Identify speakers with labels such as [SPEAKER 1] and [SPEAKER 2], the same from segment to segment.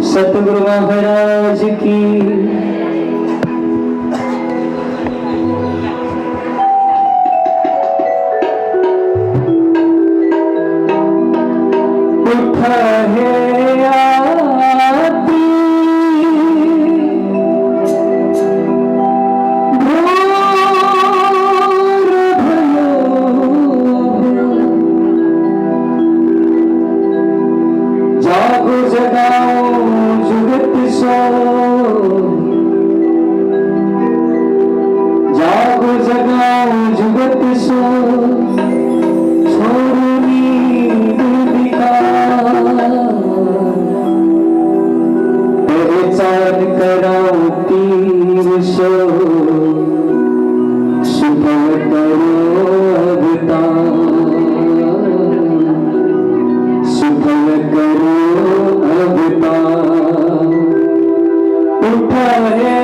[SPEAKER 1] सतगुरु महाराज की उठा है आती भोर भयो जागो जगाओ जुगत सो जागो जगाओ जुगत सो छोड़ो नींद विकार पहचान कराओ तीर सो सुबह करो अवतार सुबह करो अवतार उठा है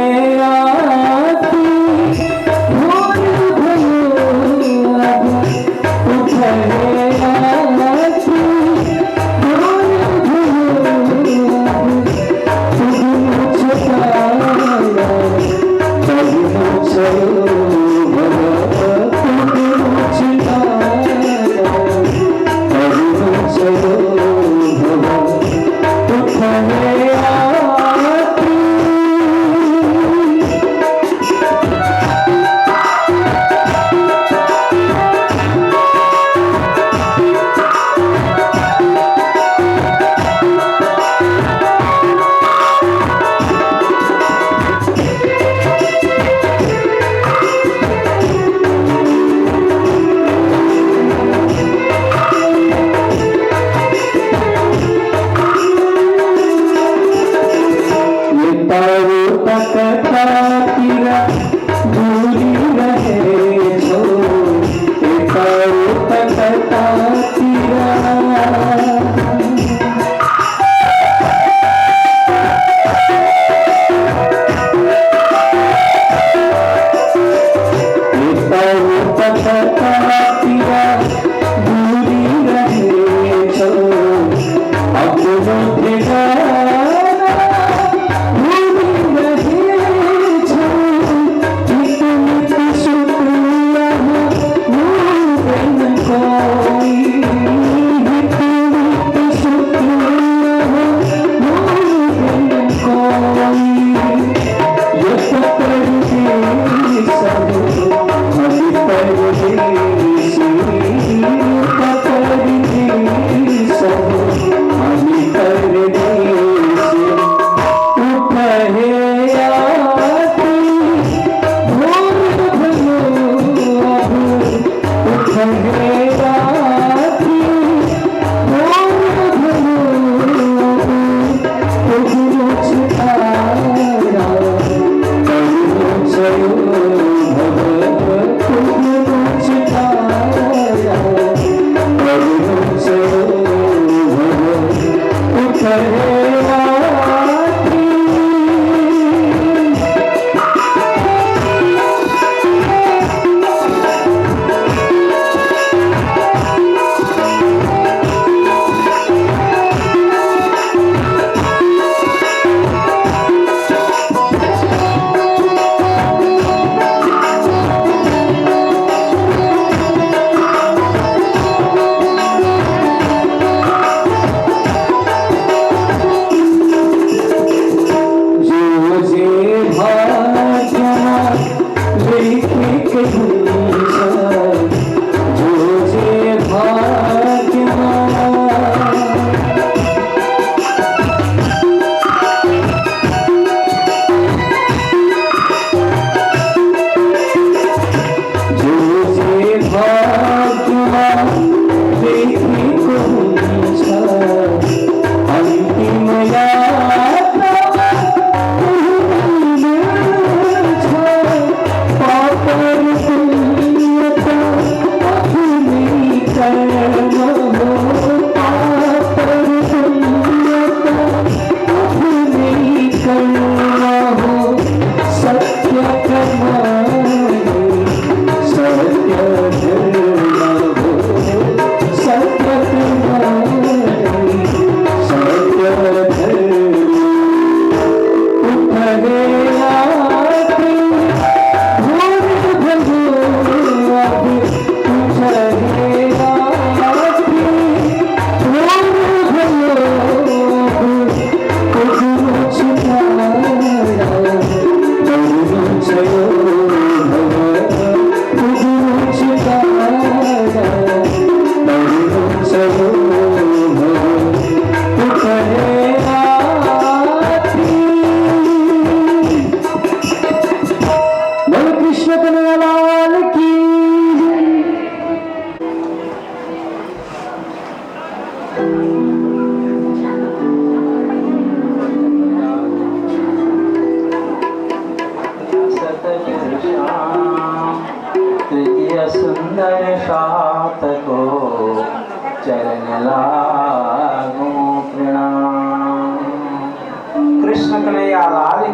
[SPEAKER 1] आती भोर भयो अब उठा है आती भोर भयो अब तुम छुपाया तब मुझे भला तुम छुपाया तब मुझे भला उठा है आती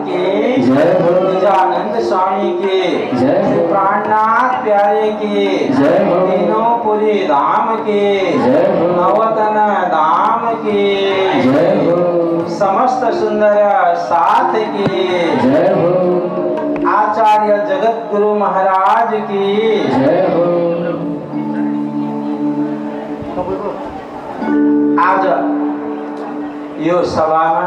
[SPEAKER 2] की,
[SPEAKER 1] जय हो,
[SPEAKER 2] निजानंद स्वामी की,
[SPEAKER 1] जय हो,
[SPEAKER 2] प्राणनाथ प्यारे की,
[SPEAKER 1] जय हो,
[SPEAKER 2] तीनों पुरी धाम की,
[SPEAKER 1] जय हो,
[SPEAKER 2] नवतन धाम की,
[SPEAKER 1] जय हो,
[SPEAKER 2] समस्त सुंदर साथ की,
[SPEAKER 1] जय हो,
[SPEAKER 2] आचार्य जगत गुरु महाराज की,
[SPEAKER 1] जय हो।
[SPEAKER 2] आज यो सभामा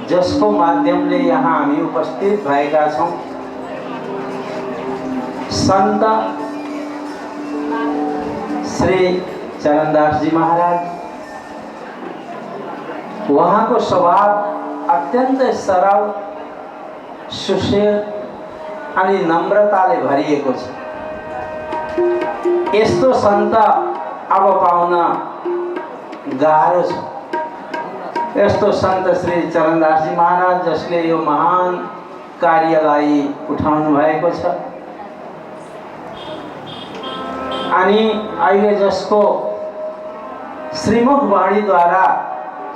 [SPEAKER 2] जसको माध्यमले यहाँ हामी उपस्थित भएका छौं, संत श्री चरणदास जी महाराज, उहाँको स्वभाव अत्यन्त सरल, सुशील अनि नम्रताले भरिएको छ। यस्तो सन्त अब पाउन गाह्रो छ। यस्तो सन्त श्री चरणदास जी महाराज जसले यो महान कार्यलाई उठाउनु भएको छ अनि अहिले जसको श्रीमुख वाणीद्वारा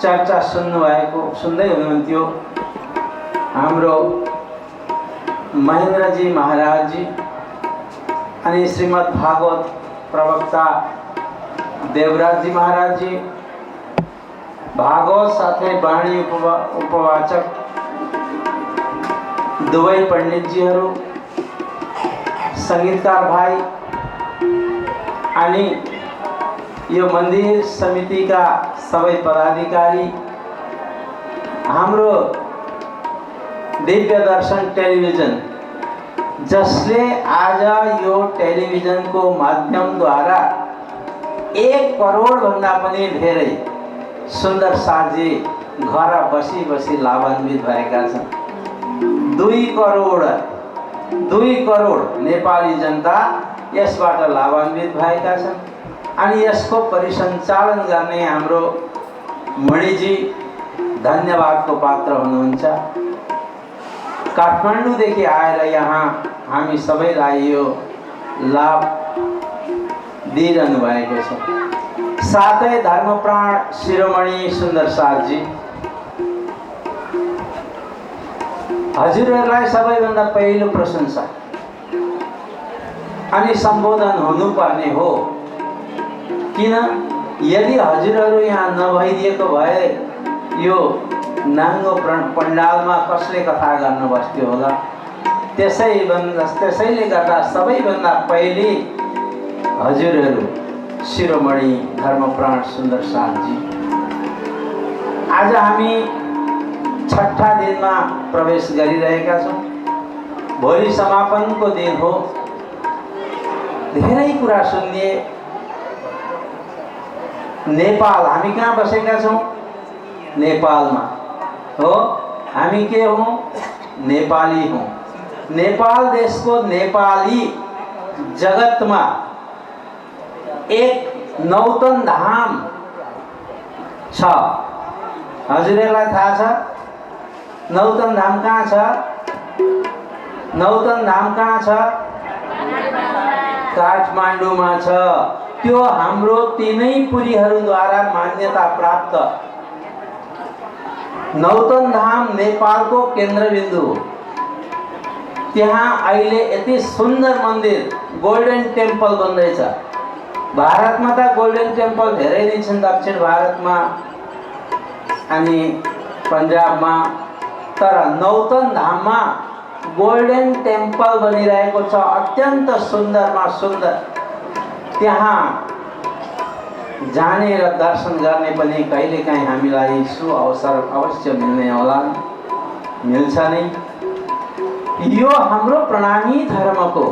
[SPEAKER 2] चर्चा सुन्दै हुनुहुन्थ्यो हाम्रो महेन्द्रजी महाराजजी अनि श्रीमद् भागवत प्रवक्ता देवराजजी महाराजजी, भागवत साथै वाणी उपवाचक दुवै पण्डितजीहरू, संगीतकार भाइ अनि यो मन्दिर समितिका सबै पदाधिकारी, हाम्रो दिव्य दर्शन टेलिभिजन जसले आज यो टेलिभिजनको माध्यमद्वारा 1 करोड भन्दा पनि धेरै सुन्दर साथी घर बसी बसी लाभान्वित भएका छन्। 2 करोड नेपाली जनता यसबाट लाभान्वित भएका छन् अनि यसको परिसञ्चालन गर्ने हाम्रो मणिजी धन्यवादको पात्र हुनुहुन्छ। काठमाडौँदेखि आएर यहाँ हामी सबैलाई यो लाभ दिइरहनु भएको छ। साथै धर्मप्राण शिरोमणि सुन्दर साथजी, हजुरहरूलाई सबैभन्दा पहिलो प्रशंसा अनि सम्बोधन हुनुपर्ने हो। किन यदि हजुरहरू यहाँ नभइदिएको भए यो नाङ्गो पण्डालमा कसले कथा गर्न बस्थ्यो होला। त्यसैले गर्दा सबैभन्दा पहिले हजुरहरू शिरोमणि धर्मप्राण सुन्दर साथजी, आज हामी 6ठा दिनमा प्रवेश गरिरहेका छौँ। भोलि समापनको दिन हो। धेरै कुरा सुनिए। नेपाल, हामी कहाँ बसेका छौँ? नेपालमा हो। हामी के हौँ? नेपाली हौँ। नेपाल देशको नेपाली जगतमा एक नौतन धाम छ। हजुरहरूलाई थाहा छ नौतन धाम कहाँ छ? नौतन धाम कहाँ छ? काठमाडौँमा छ। त्यो हाम्रो तीनै पुरीहरूद्वारा मान्यता प्राप्त नौतन धाम नेपालको केन्द्रबिन्दु हो। त्यहाँ अहिले यति सुन्दर मन्दिर गोल्डन टेम्पल बन्दैछ। भारतमा त गोल्डन टेम्पल धेरै नै छन्, दक्षिण भारतमा अनि पन्जाबमा, तर नौतन धाममा गोल्डन टेम्पल बनिरहेको छ। अत्यन्त सुन्दरमा सुन्दर। त्यहाँ जाने र दर्शन गर्ने पनि कहिलेकाहीँ हामीलाई सुअवसर अवश्य मिल्ने होला, मिल्छ नै। यो हाम्रो प्रणामी धर्मको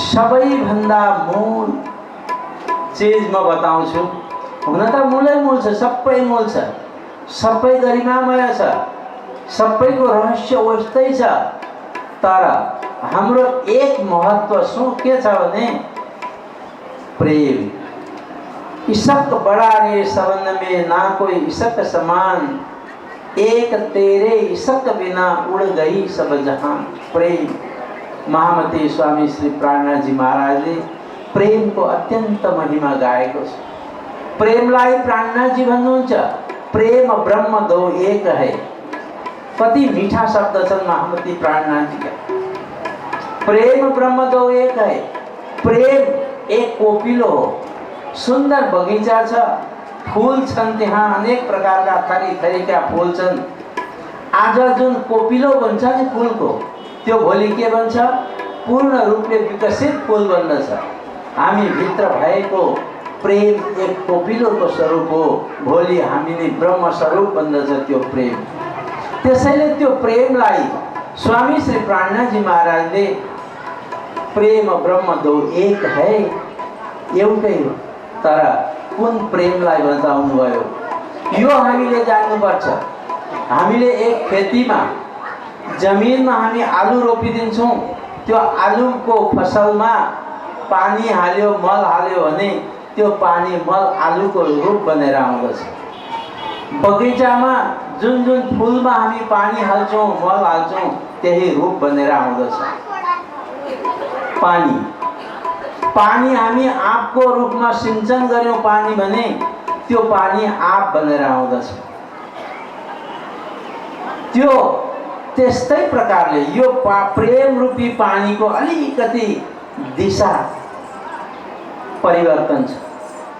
[SPEAKER 2] सबैभन्दा मूल चीज म बताउँछु। हुन त मूलै मूल छ, सबै मूल छ, सबै गरिमामय छ, सबैको रहस्य उस्तै छ। तर हाम्रो एक महत्व के छ भने प्रेम। इशक बड़ा रे सबन में ना कोई इशक समान, एक तेरे इशक बिना उड़ गई सब जहां। प्रेम। महामती स्वामी श्री प्राणनाथ जी महाराजले प्रेमको अत्यन्त महिमा गाएको छ। प्रेमलाई प्राणनाथ जी भन्नुहुन्छ प्रेम ब्रह्म दो एक है। कति मीठा शब्द छन् महामती प्राणनाथजीका। प्रेम ब्रह्म दो एक है। प्रेम एक कोपिलो हो। सुन्दर बगैँचा छ, फूल छन्, त्यहाँ अनेक प्रकारका थरी थरीका फूल छन्। आज जुन कोपिलो बन्छ नि फूलको, त्यो भोलि के बन्छ? पूर्ण रूपले विकसित फूल बन्दछ। हामी भित्र भएको प्रेम एक कोपिलोको स्वरूप हो, भोलि हामीले ब्रह्म स्वरूप बन्दछ त्यो प्रेम। त्यसैले त्यो प्रेमलाई स्वामी श्री प्राणनाथजी महाराजले प्रेम ब्रह्म दो एक है, एउटै हो, तर कुन प्रेमलाई बताउनु भयो यो हामीले जान्नुपर्छ। हामीले एक खेतीमा जमिनमा हामी आलु रोपिदिन्छौँ, त्यो आलुको फसलमा पानी हाल्यो, मल हाल्यो भने त्यो पानी मल आलुको रूप बनेर आउँदछ। बगैँचामा जुन जुन फुलमा हामी पानी हाल्छौँ, मल हाल्छौँ, त्यही रूप बनेर आउँदछ। पानी हामी आँपको रूपमा सिंचन गर्यौँ पानी भने त्यो पानी आँप बनेर आउँदछ। त्यो त्यस्तै प्रकारले यो प्रेम रूपी पानीको अलिकति दिशा परिवर्तन छ।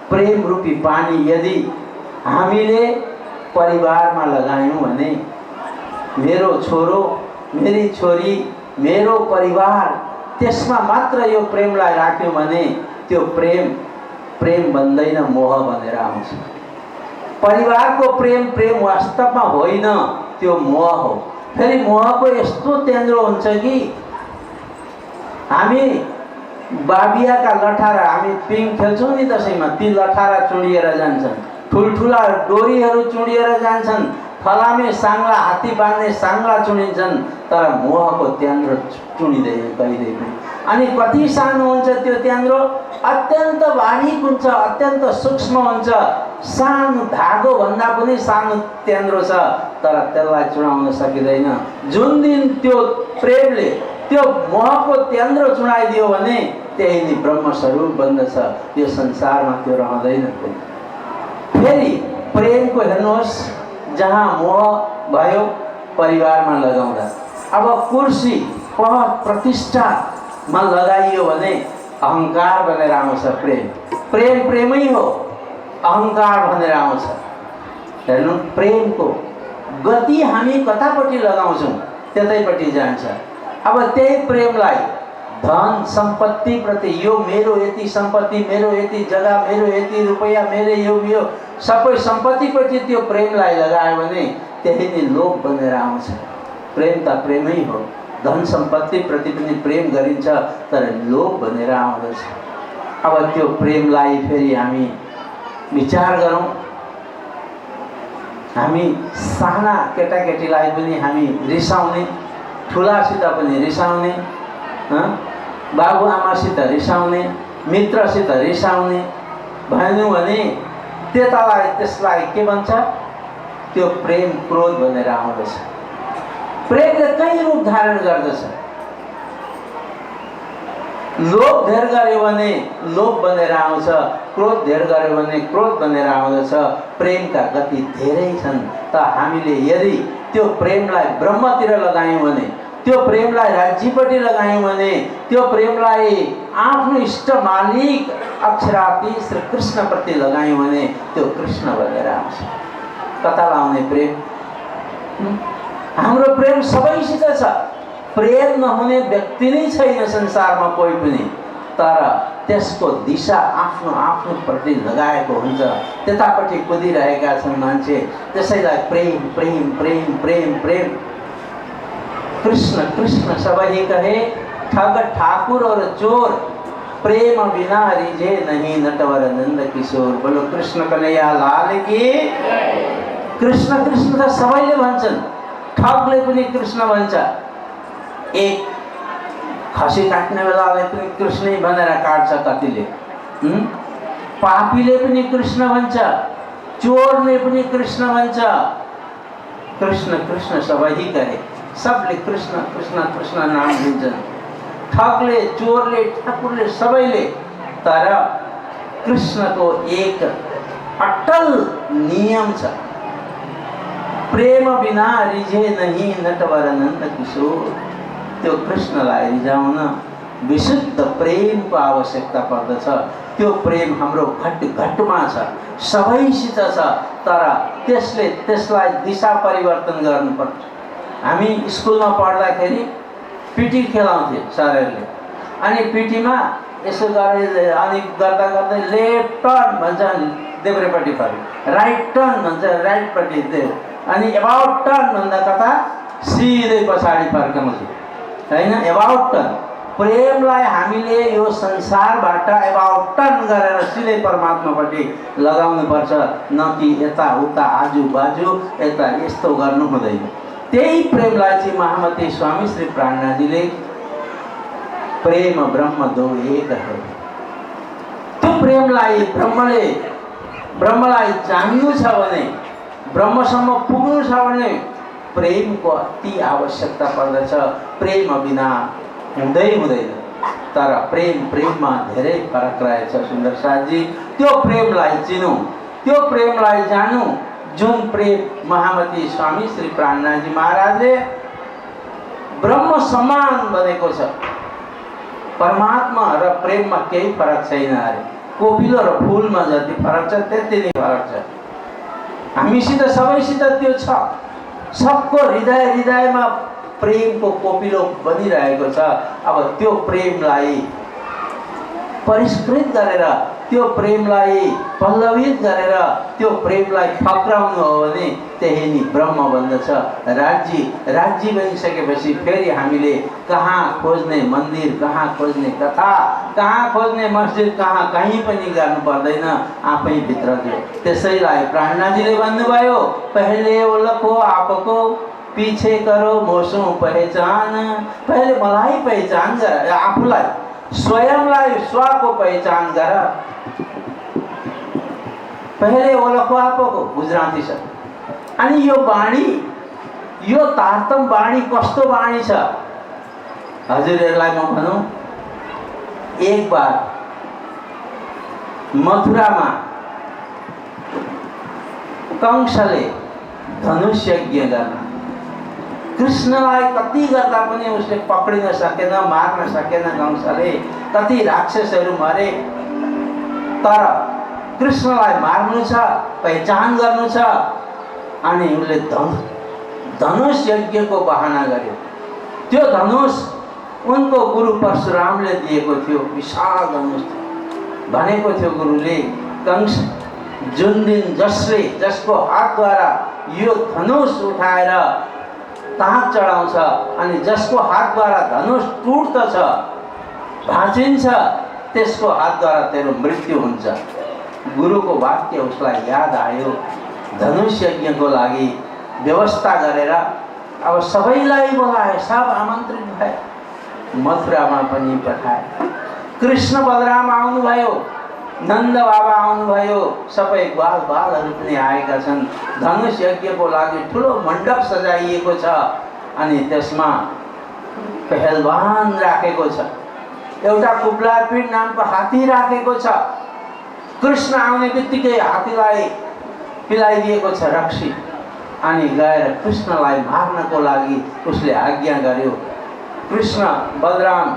[SPEAKER 2] प्रेम रूपी पानी यदि हामीले परिवारमा लगायौँ भने, मेरो छोरो, मेरी छोरी, मेरो परिवार, त्यसमा मात्र यो प्रेमलाई राख्यौँ भने त्यो प्रेम बन्दैन, मोह बनेर आउँछ। परिवारको प्रेम वास्तवमा होइन, त्यो मोह हो। फेरि मोहको यस्तो तेन्द्रो हुन्छ कि हामी बाबियाका लठारा, हामी पिङ खेल्छौँ नि दसैँमा, ती लठारा चुडिएर जान्छन्, ठुल्ठुला डोरीहरू चुडिएर जान्छन्, फलामे साङ्ला, हात्ती बाँध्ने साङ्ला चुडिन्छन्, तर मोहको तेन्द्रो चुडिँदैन कहिल्यै पनि। अनि कति सानो हुन्छ त्यो तेन्द्रो, अत्यन्त बारीक हुन्छ, अत्यन्त सूक्ष्म हुन्छ, सानो धागो भन्दा पनि सानो तेन्द्रो छ, तर त्यसलाई चुडाउन सकिँदैन। जुन दिन त्यो प्रेमले त्यो मोहको तेन्द्रो चुडाइदियो भने त्यही नै ब्रह्म स्वरूप बन्दछ। यो संसारमा त्यो रहँदैन। फेरि प्रेमको हेर्नुहोस्, जहाँ मोह भयो परिवारमा लगाउँदा, अब कुर्सी पद प्रतिष्ठामा लगाइयो भने अहङ्कार बनेर आउँछ। प्रेमै हो, अहङ्कार भनेर आउँछ। हेर्नु, प्रेमको गति हामी कतापट्टि लगाउँछौँ त्यतैपट्टि जान्छ। अब त्यही प्रेमलाई धन सम्पत्ति प्रति, यो मेरो यति सम्पत्ति, मेरो यति जग्गा, मेरो यति रुपैयाँ, मेरो यो सबै सम्पत्तिप्रति त्यो प्रेमलाई लगायो भने त्यही नै लोभ बनेर आउँछ। प्रेम त प्रेमै हो। धन सम्पत्ति प्रति पनि प्रेम गरिन्छ, तर लोभ बनेर आउँदछ। अब त्यो प्रेमलाई फेरि हामी विचार गरौँ। हामी साना केटाकेटीलाई पनि हामी रिसाउने, ठुलासित पनि रिसाउने, बाबुआमासित रिसाउने, मित्रसित रिसाउने भन्यौँ भने त्यसलाई के भन्छ? त्यो प्रेम क्रोध बनेर आउँदछ। प्रेमले कई रूप धारण गर्दछ। लोभ धेर गर्यो भने लोभ बनेर आउँछ, क्रोध धेर गर्यो भने क्रोध बनेर आउँदछ। प्रेमका गति धेरै छन्, त हामीले यदि त्यो प्रेमलाई ब्रह्मतिर लगायौँ भने, त्यो प्रेमलाई राज्यपट्टि लगायौँ भने, त्यो प्रेमलाई आफ्नो इष्ट मालिक अक्षराती श्री कृष्ण प्रति लगायौँ भने त्यो कृष्ण बनेर आउँछ। कता लाउने प्रेम? हाम्रो प्रेम सबैसित छ। प्रेम नहुने व्यक्ति नै छैन संसारमा कोही पनि, तर त्यसको दिशा आफ्नो आफ्नो प्रति लगाएको हुन्छ, त्यतापट्टि कुदिरहेका छन् मान्छे। त्यसैलाई प्रेम प्रेम प्रेम प्रेम प्रेम। कृष्ण कृष्ण सबही कहे, ठग ठाकुर और चोर, प्रेम बिना रिझे नहीं नटवर नंद किशोर। बोलो कृष्ण कन्हैया लाल की। कृष्ण कृष्ण त सबैले भन्छन्, ठगले पनि कृष्ण भन्छ। एक खसी काट्ने बेलालाई पनि कृष्णै भनेर काट्छ कतिले। पापीले पनि कृष्ण भन्छ, चोरले पनि कृष्ण भन्छ। कृष्ण कृष्ण सबही कहे, सबले कृष्ण कृष्ण कृष्ण नाम लिन्छन्। ठगले, चोरले, ठाकुरले, सबैले। तर कृष्णको एक अटल नियम छ। प्रेम बिना रिझे नहीं नटवर नन्द किशोर। त्यो कृष्णलाई रिझाउन विशुद्ध प्रेमको आवश्यकता पर्दछ। त्यो प्रेम हाम्रो घट घटमा छ, सबैसित छ, तर त्यसलाई दिशा परिवर्तन गर्नुपर्छ। हामी स्कुलमा पढ्दाखेरि पिटी खेलाउँथे सरहरूले, अनि पिटीमा यसो गरे अनि गर्दा गर्दै लेफ्ट टर्न भन्छ देब्रेपट्टि फर्क्यो, राइट टर्न भन्छ राइटपट्टि देव, अनि एबाउट टर्न भन्दा कता सिधै पछाडि फर्काउँथ्यो हैन। एबाउट टर्न प्रेमलाई हामीले यो संसारबाट एबाउट टर्न गरेर सिधै परमात्मापट्टि लगाउनुपर्छ, न कि यता उता आजु बाजु यता यस्तो गर्नु हुँदैन। त्यही प्रेमलाई चाहिँ महामती स्वामी श्री प्राणनाथजीले प्रेम ब्रह्म दो एक है, त्यो प्रेमलाई ब्रह्मलाई जान्नु छ भने, ब्रह्मसम्म पुग्नु छ भने प्रेमको अति आवश्यकता पर्दछ। प्रेम बिना हुँदैन, तर प्रेममा धेरै फरक रहेछ सुन्दर साथजी। त्यो प्रेमलाई चिनौँ, त्यो प्रेमलाई जानु, जुन प्रेम महामती स्वामी श्री प्राणनाथजी महाराजले ब्रह्म समान बनेको छ। परमात्मा र प्रेममा केही फरक छैन अरे, कोपिलो र फुलमा जति फरक छ त्यति नै फरक छ। हामीसित सबैसित त्यो छ, सबको हृदयमा प्रेमको कोपिलो बनिरहेको छ। अब त्यो प्रेमलाई परिष्कृत गरेर, त्यो प्रेमलाई पल्लवित गरेर, त्यो प्रेमलाई फक्राउनु हो भने त्यही नै ब्रह्म बन्दछ। राज्य बनिसकेपछि फेरि हामीले कहाँ खोज्ने मन्दिर, कहाँ खोज्ने कथा, कहाँ खोज्ने मस्जिद, कहीँ पनि गर्नु पर्दैन, आफै भित्र जो। त्यसैलाई प्राणनाथजीले भन्नुभयो, पहले ओलखो आपको पीछे करो मोसो पहिचान। पहले मलाई पहिचान गर, आफूलाई स्वयंलाई स्वको पहिचान गर। पहले ओलखो आपको गुजराती छ। अनि यो बाणी, यो तारतम बाणी कस्तो बाणी छ हजुरहरूलाई म भनौँ। एक बार मथुरामा कंसले धनुष यज्ञ गर्न, कृष्णलाई कति गर्दा पनि उसले पक्रिन सकेन, मार्न सकेन कंसले। कति राक्षसहरू मरे, तर कृष्णलाई मार्नु छ, पहिचान गर्नु छ, अनि उसले धनुष यज्ञको बहाना गर्यो। त्यो धनुष उनको गुरु परशुरामले दिएको थियो, विशाल धनुष भनेको थियो गुरुले। कंस जुन दिन जसको हातद्वारा यो धनुष उठाएर ताक चढाउँछ अनि जसको हातद्वारा धनुष टुट्दछ, भाँचिन्छ, त्यसको हातद्वारा तेरो मृत्यु हुन्छ। गुरुको वाक्य उसलाई याद आयो। धनुष यज्ञको लागि व्यवस्था गरेर अब सबैलाई बोलाए, सब आमन्त्रित भए, मथुरामा पनि पठाए। कृष्ण बलराम आउनुभयो, नन्द बाबा आउनुभयो, सबै बालहरू पनि आएका छन्। धनुष यज्ञको लागि ठुलो मण्डप सजाइएको छ, अनि त्यसमा पहलवान राखेको छ, एउटा कुब्लापीड नामको हात्ती राखेको छ। कृष्ण आउने बित्तिकै हात्तीलाई पिलाइदिएको छ रक्सी, अनि गएर कृष्णलाई मार्नको लागि उसले आज्ञा गर्यो। कृष्ण बलराम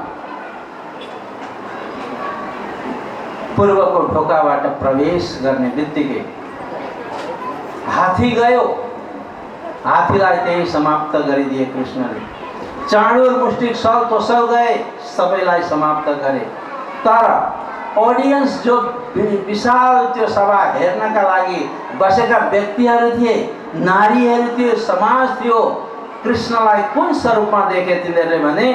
[SPEAKER 2] पूर्वको ढोकाबाट प्रवेश गर्ने बित्तिकै हात्ती गयो, हात्तीलाई त्यही समाप्त गरिदिए कृष्णले। चाँडुर मुष्टिक सल तोसल गए, सबैलाई समाप्त गरे। तर ऑडियन्स जो विशाल त्यो सभा हेर्नका लागि बसेका व्यक्तिहरू थिए, नारीहरू थियो, समाज थियो, कृष्णलाई कुन स्वरूपमा देखे तिनीहरूले भने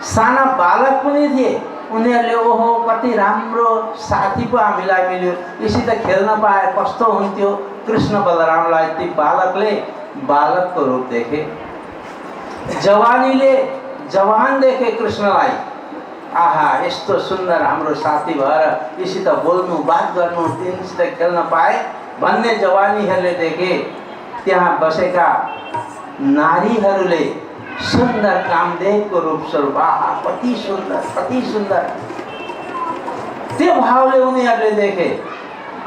[SPEAKER 2] साना बालक पनि थिए। उनीहरूले ओहो कति राम्रो साथी पो हामीलाई मिल्यो, यससित खेल्न पाए कस्तो हुन्थ्यो। कृष्ण बलरामलाई ती बालकले बालकको रूप देखे, जवानीले जवान देखे कृष्णलाई। आहा यस्तो सुन्दर हाम्रो साथी भएर यससित बोल्नु, बात गर्नु, तिनीसित खेल्न पाए भन्ने जवानीहरूले देखे। त्यहाँ बसेका नारीहरूले सुन्दर कामदेवको रूप स्वरूप, आहा कति सुन्दर, कति सुन्दर, त्यो भावले उनीहरूले देखे।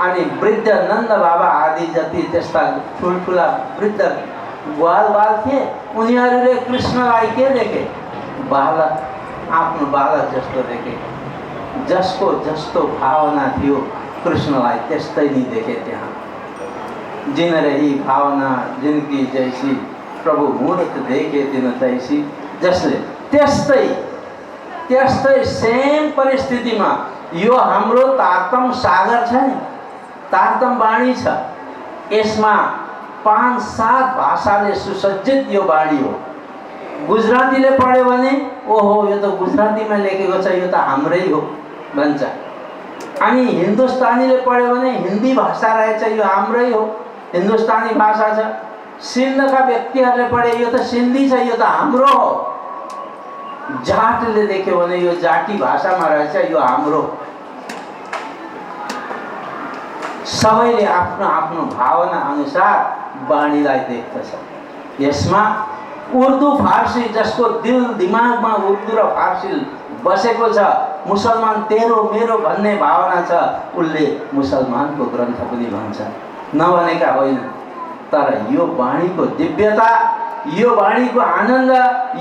[SPEAKER 2] अनि वृद्ध नन्द बाबा आदि जति त्यस्ता ठुल्ठुला वृद्ध ग्वाल थिए, उनीहरूले कृष्णलाई के देखे? बालक, आफ्नो बालक जस्तो देखे। जसको जस्तो भावना थियो कृष्णलाई त्यस्तै नै देखे त्यहाँ। जिन रही भावना जिनकी जैसी, प्रभु मूर्त देखे तिन तैसी। जसले त्यस्तै सेम परिस्थितिमा यो हाम्रो तारतम सागर छ नि, तारतम वाणी छ। यसमा 5-7 भाषाले सुसज्जित यो वाणी हो। गुजरातीले पढ्यो भने ओहो यो त गुजरातीमा लेखेको छ, यो त हाम्रै हो भन्छ। अनि हिन्दुस्तानीले पढ्यो भने हिन्दी भाषा रहेछ, यो हाम्रै हो, हिन्दुस्तानी भाषा छ। सिन्धका व्यक्तिहरूले पढे यो त सिन्धी छ, यो त हाम्रो हो। जाटले देख्यो भने यो जाटी भाषामा रहेछ, यो हाम्रो। सबैले आफ्नो आफ्नो भावना अनुसार वाणीलाई देख्दछ। यसमा उर्दू फारसी, जसको दिल दिमागमा उर्दू र फारसी बसेको छ, मुसलमान तेरो मेरो भन्ने भावना छ, उसले मुसलमानको ग्रन्थ पनि भन्छ, नभनेका होइन। तर यो वाणीको दिव्यता, यो वाणीको आनन्द,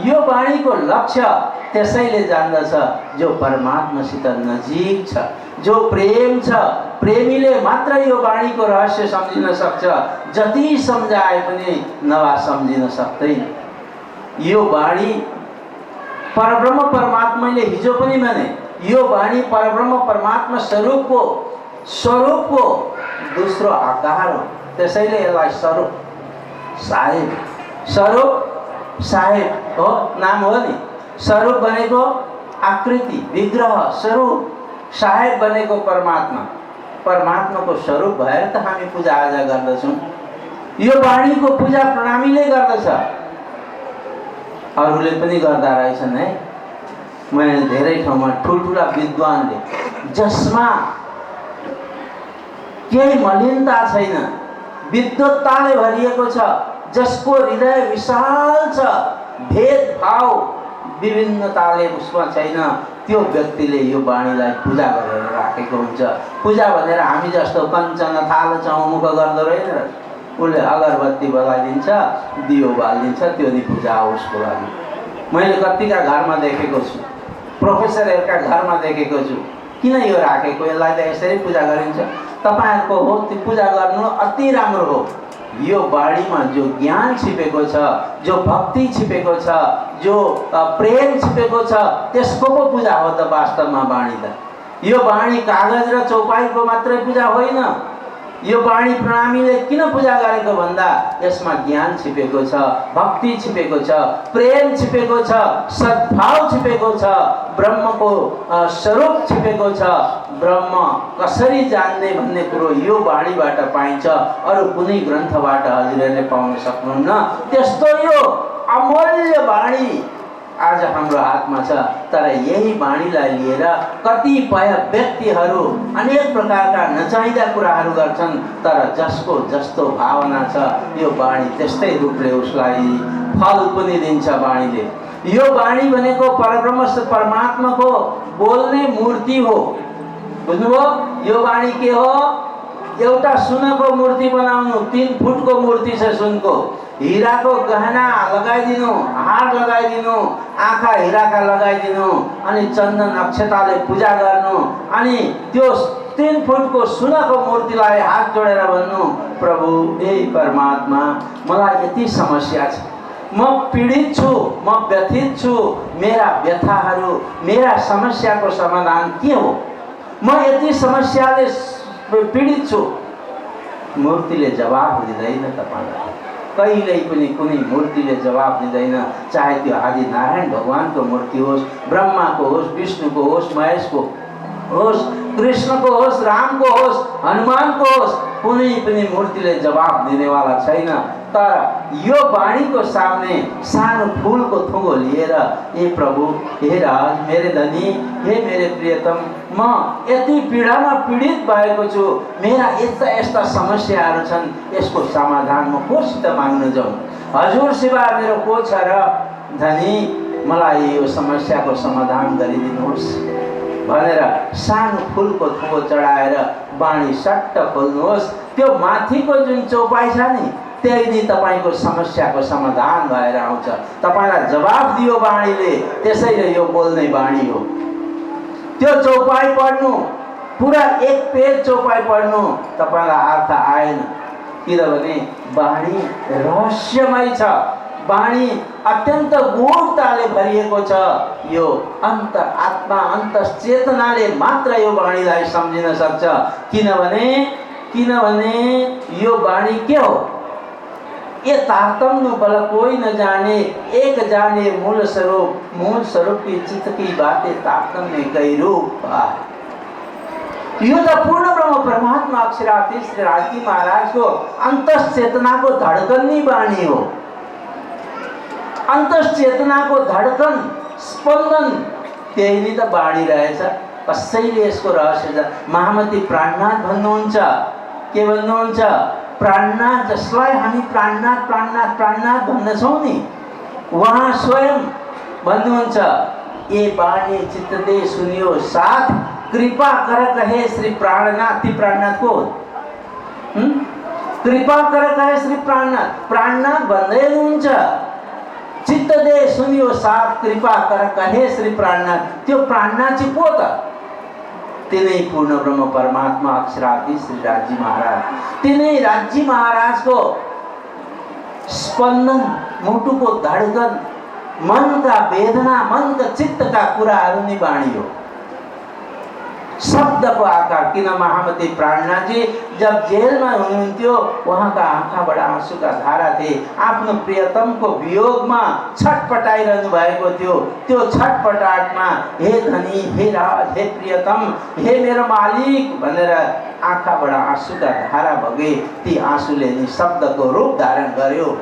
[SPEAKER 2] यो वाणीको लक्ष्य त्यसैले जान्दछ जो परमात्मासित नजिक छ, जो प्रेम छ। प्रेमीले मात्र यो वाणीको रहस्य सम्झिन सक्छ, जति सम्झाए पनि नवा सम्झिन सक्दैन। यो वाणी परब्रह्म परमात्माले हिजो पनि भने, यो वाणी परब्रह्म परमात्मा स्वरूपको दोस्रो आकार हो। त्यसैले यसलाई स्वरूप साहेब हो, नाम हो नि। स्वरूप भनेको आकृति, विग्रह, स्वरूप। साहेब भनेको परमात्मा, परमात्माको स्वरूप भएर त हामी पूजा आजा गर्दछौँ। यो वाणीको पूजा प्रणामीले गर्दछ, अरूले पनि गर्दा रहेछन् है। मैले धेरै ठाउँमा ठुल्ठुला विद्वानले, जसमा केही मलिनता छैन, विद्वत्ताले भरिएको छ, जसको हृदय विशाल छ, भेदभाव विभिन्नताले उसमा छैन, त्यो व्यक्तिले यो वाणीलाई पूजा गरेर राखेको हुन्छ। पूजा भनेर हामी जस्तो कञ्चन थाल चौमुख गर्दो रहेन र। उसले अगरबत्ती बलाइदिन्छ, दियो बालिदिन्छ, त्यो नि पूजा हो उसको लागि। मैले कतिका घरमा देखेको छु, प्रोफेसरहरूका घरमा देखेको छु, किन यो राखेको, यसलाई त यसरी पूजा गरिन्छ। तपाईहरुको हो त्यो पूजा गर्नु अति राम्रो हो। यो वाणीमा जो ज्ञान छिपेको छ, जो भक्ति छिपेको छ, जो प्रेम छिपेको छ, त्यसको पो पूजा हो त वास्तवमा वाणी त। यो वाणी कागज र चौपाईको मात्रै पूजा होइन। यो वाणी प्रणामीले किन पूजा गरेको भन्दा यसमा ज्ञान छिपेको छ, भक्ति छिपेको छ, प्रेम छिपेको छ, सद्भाव छिपेको छ, ब्रह्मको स्वरूप छिपेको छ। ब्रह्म कसरी जान्ने भन्ने कुरो यो वाणीबाट पाइन्छ, अरू कुनै ग्रन्थबाट हजुरहरूले पाउन सक्नुहुन्न। त्यस्तो यो अमूल्य वाणी आज हाम्रो हातमा छ। तर यही वाणीलाई लिएर कतिपय व्यक्तिहरू अनेक प्रकारका नचाहिँदा कुराहरू गर्छन्, तर जसको जस्तो भावना छ यो वाणी त्यस्तै रूपले उसलाई फल पनि दिन्छ वाणीले। यो वाणी भनेको परब्रह्म परमात्माको बोल्ने मूर्ति हो। बुझ्नुभयो? यो वाणी के हो? एउटा सुनको मूर्ति बनाउनु, 3 फुटको मूर्ति छ सुनको, हिराको गहना लगाइदिनु, हार लगाइदिनु, आँखा हिराका लगाइदिनु, अनि चन्दन अक्षताले पूजा गर्नु, अनि त्यो 3 फुटको सुनको मूर्तिलाई हात जोडेर भन्नु, प्रभु हे परमात्मा, मलाई यति समस्या छ, म पीडित छु, म व्यथित छु, मेरा व्यथाहरू, मेरा समस्याको समाधान के हो? म यति समस्याले पीडित छु। मूर्तिले जवाब दिँदैन तपाईलाई, कहिल्यै पनि कुनै मूर्तिले जवाब दिँदैन। चाहे त्यो आदि नारायण भगवानको मूर्ति होस्, ब्रह्माको होस्, विष्णुको होस्, महेशको होस्, कृष्णको होस्, रामको होस्, हनुमानको होस्, कुनै पनि मूर्तिले जवाब दिनेवाला छैन। तर यो वाणीको सामने सानो फूलको थुङ्गो लिएर, हे प्रभु, हे राज, मेरे धनी, हे मेरे प्रियतम, म यति पीडामा पीडित भएको छु, मेरा यस्ता यस्ता समस्याहरू छन्, यसको समाधान म कोसित माग्न जाउँ? हजुर सिवा मेरो को छ र धनी, मलाई यो समस्याको समाधान गरिदिनुहोस् भनेर सानो फुलको थुङ्गो चढाएर बाणी सट्ट खोल्नुहोस्। त्यो माथिको जुन चौपाई छ नि त्यही नै तपाईँको समस्याको समाधान भएर आउँछ। तपाईँलाई जवाफ दियो बाणीले, त्यसैले यो बोल्ने बाणी हो। त्यो चौपाई पढ्नु, पुरा एक पेज चौपाई पढ्नु, तपाईँलाई अर्थ आएन, किनभने बाणी रहस्यमय छ। बाणी अत्यन्त गूढताले भरिएको छ। यो अन्त आत्मा अन्त चेतनाले मात्र यो बाणीलाई सम्झिन सक्छ। किनभने यो बाणी के हो? ये तारतम्य बल कोई न जाने, एक जाने मूल स्वरूप की चित्त की बातें तारतम्य कई रूप। यो त पूर्ण ब्रह्म परमात्मा अक्षरातीत श्री राजी महाराज को अंतश्चेतना को धड़कन नहीं बाणी हो। अंतश्चेतना को धड़कन स्पंदन त्यही नै त बाणी रहेछ। कसैले यसको रहस्य महामती प्राणनाथ भन्नुहुन्छ। के भन्नुहुन्छ? प्राणनाथ, जसलाई हामी प्राणनाथ प्राणनाथ प्राणनाथ भन्दछौँ नि, उहाँ स्वयं भन्नुहुन्छ, ये बाणी चित्त दे सुनियो साथ, कृपा कर कहे श्री प्राणनाथ। ती प्राणनाथ को कृपा कर कहे श्री प्राणनाथ। प्राणनाथ भन्दै हुनुहुन्छ, चित्त दे सुनियो साथ, कृपा कर कहे श्री प्राणनाथ। त्यो प्राणनाथ चाहिँ को त? तिनै पूर्ण ब्रह्म परमात्मा अक्षराधीश श्री राजी महाराज। तिनै राजी महाराज को स्पंदन, मुटु को धड़कन, मन का वेदना, मन का चित्त का कुराहरू नै बाणी हो। शब्द को आकार। किन महामती प्राणनाथ जी जब जेल में हुनुहुन्थ्यो, वहाँ का आँखाबाट आँसु का धारा थे। आफ्नो प्रियतम को वियोग में छटपटाइरहनु भएको थियो। त्यो छटपटाटमा हे धनी, हे राज, हे प्रियतम, हे मेरो मालिक भनेर आँखाबाट आँसु का धारा बगे। ती आँसुले नि शब्द को रूप धारण गर्यो।